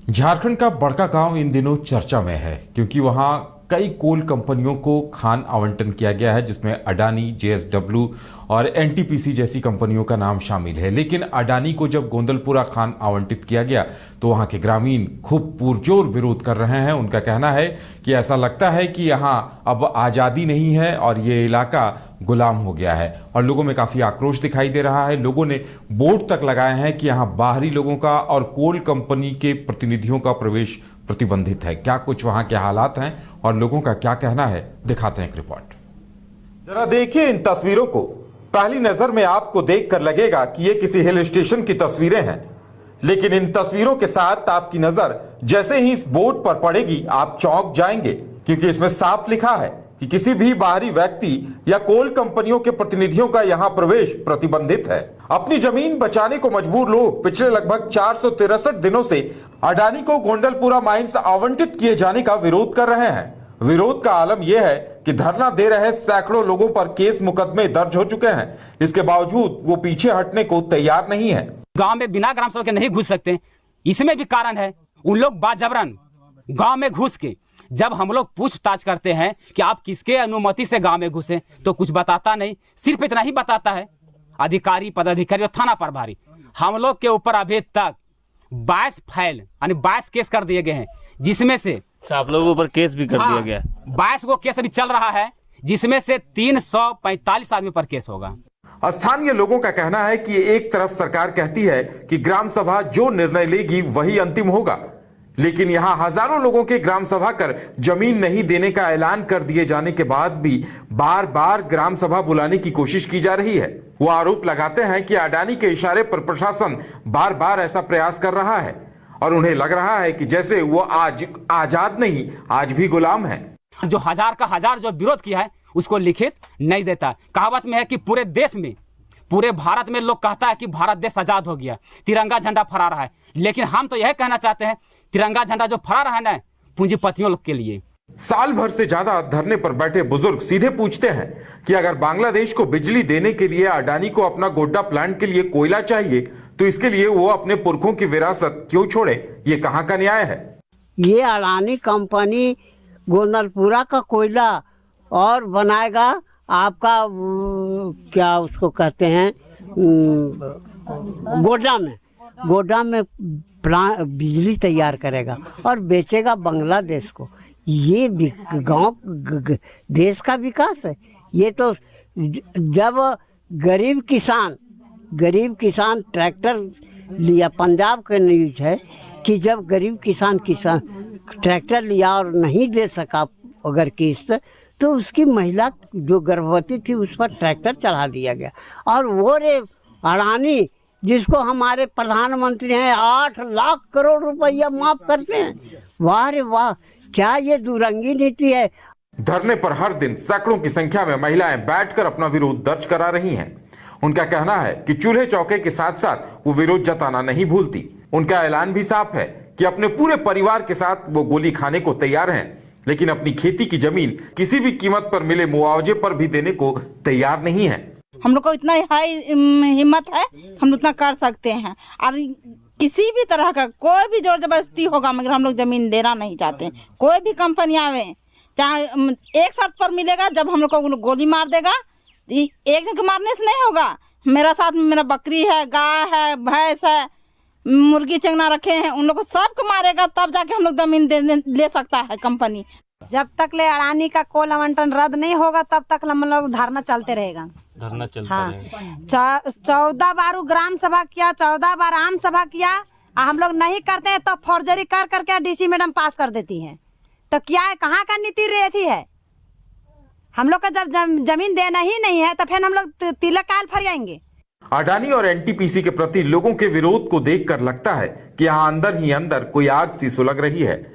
झारखंड का बड़का गांव इन दिनों चर्चा में है क्योंकि वहां कई कोल कंपनियों को खान आवंटन किया गया है, जिसमें अडानी, जेएसडब्ल्यू और एनटीपीसी जैसी कंपनियों का नाम शामिल है। लेकिन अडानी को जब गोंदलपुरा खान आवंटित किया गया तो वहां के ग्रामीण खूब पुरजोर विरोध कर रहे हैं। उनका कहना है कि ऐसा लगता है कि यहां अब आज़ादी नहीं है और ये इलाका गुलाम हो गया है और लोगों में काफ़ी आक्रोश दिखाई दे रहा है। लोगों ने बोर्ड तक लगाए हैं कि यहाँ बाहरी लोगों का और कोल कंपनी के प्रतिनिधियों का प्रवेश प्रतिबंधित है। क्या कुछ वहां के हालात हैं और लोगों का क्या कहना है, दिखाते हैं एक रिपोर्ट। जरा देखिए इन तस्वीरों को। पहली नजर में आपको देखकर लगेगा कि ये किसी हिल स्टेशन की तस्वीरें हैं, लेकिन इन तस्वीरों के साथ आपकी नजर जैसे ही इस बोर्ड पर पड़ेगी आप चौंक जाएंगे, क्योंकि इसमें साफ लिखा है कि किसी भी बाहरी व्यक्ति या कोल कंपनियों के प्रतिनिधियों का यहां प्रवेश प्रतिबंधित है। अपनी जमीन बचाने को मजबूर लोग पिछले लगभग 463 दिनों से अडानी को गोंडलपुरा माइंस आवंटित किए जाने का विरोध कर रहे हैं। विरोध का आलम यह है कि धरना दे रहे सैकड़ों लोगों पर केस मुकदमे दर्ज हो चुके हैं। इसके बावजूद वो पीछे हटने को तैयार नहीं है। गांव में बिना ग्राम सभा के नहीं घुस सकते, इसमें भी कारण है। उन लोग बाजबरन गांव में घुस के जब हम लोग पूछताछ करते हैं कि आप किसके अनुमति से गांव में घुसे, तो कुछ बताता नहीं। सिर्फ इतना ही बताता है अधिकारी, पदाधिकारी और थाना प्रभारी। हम लोग के ऊपर अभी तक 22 फाइल यानी 22 केस कर दिए गए हैं, जिसमें से आप लोगों पर केस भी कर दिया गया। 22 को केस अभी चल रहा है, जिसमें से 345 आदमी पर केस होगा। स्थानीय लोगों का कहना है कि एक तरफ सरकार कहती है कि ग्राम सभा जो निर्णय लेगी वही अंतिम होगा, लेकिन यहां हजारों लोगों के ग्राम सभा कर जमीन नहीं देने का ऐलान कर दिए जाने के बाद भी बार बार ग्राम सभा बुलाने की कोशिश की जा रही है। वो आरोप लगाते हैं कि अडानी के इशारे पर प्रशासन बार बार ऐसा प्रयास कर रहा है और उन्हें लग रहा है कि जैसे वो आज आजाद नहीं, आज भी गुलाम है। जो हजार का हजार जो विरोध किया है उसको लिखित नहीं देता। कहावत में है कि पूरे देश में, पूरे भारत में लोग कहता है कि भारत देश आजाद हो गया, तिरंगा झंडा फहरा रहा है। लेकिन हम तो यह कहना चाहते हैं, तिरंगा झंडा जो फहरा रहा है ना, पूंजीपतियों लोग के लिए। साल भर से ज्यादा धरने पर बैठे बुजुर्ग सीधे पूछते हैं कि अगर बांग्लादेश को बिजली देने के लिए अडानी को अपना गोड्डा प्लांट के लिए कोयला चाहिए तो इसके लिए वो अपने पुरखों की विरासत क्यों छोड़े? ये कहां का न्याय है? ये अडानी कंपनी गोंदलपुरा का कोयला और बनाएगा आपका क्या उसको कहते हैं गोड्डा में बिजली तैयार करेगा और बेचेगा बांग्लादेश को। ये गांव देश का विकास है। ये तो जब गरीब किसान ट्रैक्टर लिया, पंजाब का न्यूज है कि जब गरीब किसान ट्रैक्टर लिया और नहीं दे सका अगर किस्त, तो उसकी महिला जो गर्भवती थी उस पर ट्रैक्टर चढ़ा दिया गया। और वो रे अडानी जिसको हमारे प्रधानमंत्री हैं 8 लाख करोड़ रुपया माफ करते हैं। वाह रे वाह, क्या ये दुरंगी नीति है। धरने पर हर दिन सैकड़ों की संख्या में महिलाएं बैठकर अपना विरोध दर्ज करा रही हैं। उनका कहना है कि चूल्हे चौके के साथ साथ वो विरोध जताना नहीं भूलती। उनका ऐलान भी साफ है कि अपने पूरे परिवार के साथ वो गोली खाने को तैयार हैं, लेकिन अपनी खेती की जमीन किसी भी कीमत पर मिले मुआवजे पर भी देने को तैयार नहीं है। हम लोग को इतना हाई हिम्मत है, हम उतना कर सकते हैं। और किसी भी तरह का कोई भी जोर जबरदस्ती होगा, मगर हम लोग जमीन देना नहीं चाहते। कोई भी कंपनी आवे, चाहे एक शर्त पर मिलेगा, जब हम लोग को गोली मार देगा, एक जन को मारने से नहीं होगा। मेरा साथ में मेरा बकरी है, गाय है, भैंस है, मुर्गी चंगना रखे हैं, उन लोग को सबको मारेगा, तब जाके हम लोग जमीन ले सकता है कंपनी। जब तक ले अडानी का कोल आवंटन रद्द नहीं होगा तब तक हम लोग धरना चलते रहेगा। धरना चलता रहेगा। 14 बार ग्राम सभा किया, 14 बार आम सभा किया। हम लोग नहीं करते हैं तो फौर्जरी कर करके डीसी मैडम पास कर देती हैं। तो क्या है, कहाँ का नीति रहती है? हम लोग का जब जमीन देना ही नहीं है तो फिर हम लोग तिलक काल फरियाएंगे। अडानी और एनटीपीसी के प्रति लोगों के विरोध को देखकर लगता है कि यहाँ अंदर ही अंदर कोई आग सी सुलग रही है।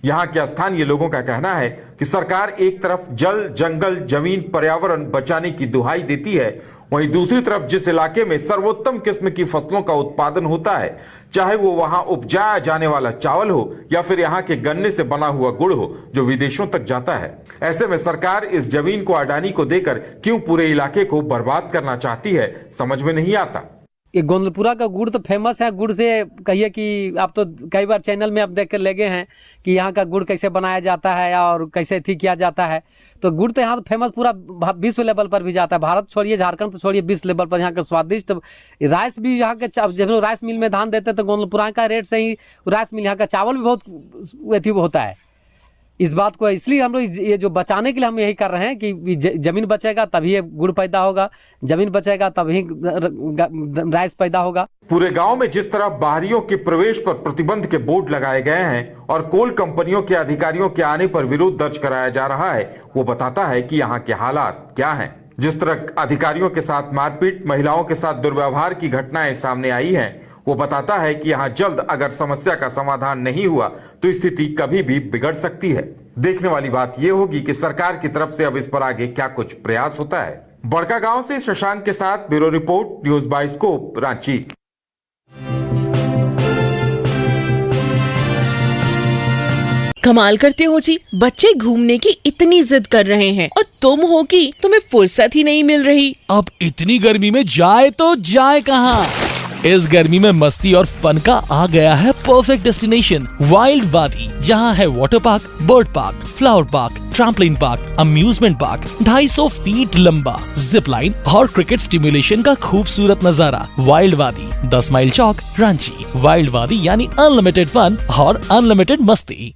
यहाँ के स्थानीय लोगों का कहना है कि सरकार एक तरफ जल, जंगल, जमीन, पर्यावरण बचाने की दुहाई देती है, वहीं दूसरी तरफ जिस इलाके में सर्वोत्तम किस्म की फसलों का उत्पादन होता है, चाहे वो वहां उपजाया जाने वाला चावल हो या फिर यहाँ के गन्ने से बना हुआ गुड़ हो जो विदेशों तक जाता है, ऐसे में सरकार इस जमीन को अडानी को देकर क्यों पूरे इलाके को बर्बाद करना चाहती है, समझ में नहीं आता। ये गोंदलपुरा का गुड़ तो फेमस है। गुड़ से कहिए कि आप तो कई बार चैनल में आप देख कर लगे हैं कि यहाँ का गुड़ कैसे बनाया जाता है और कैसे थी किया जाता है। तो गुड़ तो यहाँ तो फेमस पूरा विश्व लेवल पर भी जाता है। भारत छोड़िए, झारखंड तो छोड़िए, विश्व लेवल पर यहाँ का स्वादिष्ट राइस भी यहाँ के जब लोग राइस मिल में धान देते हैं तो गोंदलपुरा का रेट से ही राइस मिल यहाँ का चावल भी बहुत अथी होता है। इस बात को इसलिए हम लोग ये जो बचाने के लिए हम यही कर रहे हैं कि जमीन बचेगा तभी ये गुड़ पैदा होगा, जमीन बचेगा तभी राइस पैदा होगा। पूरे गांव में जिस तरह बाहरियों के प्रवेश पर प्रतिबंध के बोर्ड लगाए गए हैं और कोल कंपनियों के अधिकारियों के आने पर विरोध दर्ज कराया जा रहा है, वो बताता है कि यहाँ के हालात क्या हैं। जिस तरह अधिकारियों के साथ मारपीट, महिलाओं के साथ दुर्व्यवहार की घटनाएं सामने आई हैं, वो बताता है कि यहाँ जल्द अगर समस्या का समाधान नहीं हुआ तो स्थिति कभी भी बिगड़ सकती है। देखने वाली बात यह होगी कि सरकार की तरफ से अब इस पर आगे क्या कुछ प्रयास होता है। बड़का गांव से शशांक के साथ bureau report, news bioscope, Ranchi. कमाल करते हो जी, बच्चे घूमने की इतनी जिद कर रहे हैं और तुम हो कि तुम्हें फुर्सत ही नहीं मिल रही। अब इतनी गर्मी में जाए तो जाए कहाँ? इस गर्मी में मस्ती और फन का आ गया है परफेक्ट डेस्टिनेशन, वाइल्ड वादी, जहाँ है water park, bird park, flower park, trampoline park, amusement park, 250 feet लंबा, जिप लाइन और क्रिकेट स्टिमुलेशन का खूबसूरत नजारा। वाइल्ड वादी, 10 माइल चौक, रांची। वाइल्ड वादी यानी अनलिमिटेड फन और अनलिमिटेड मस्ती।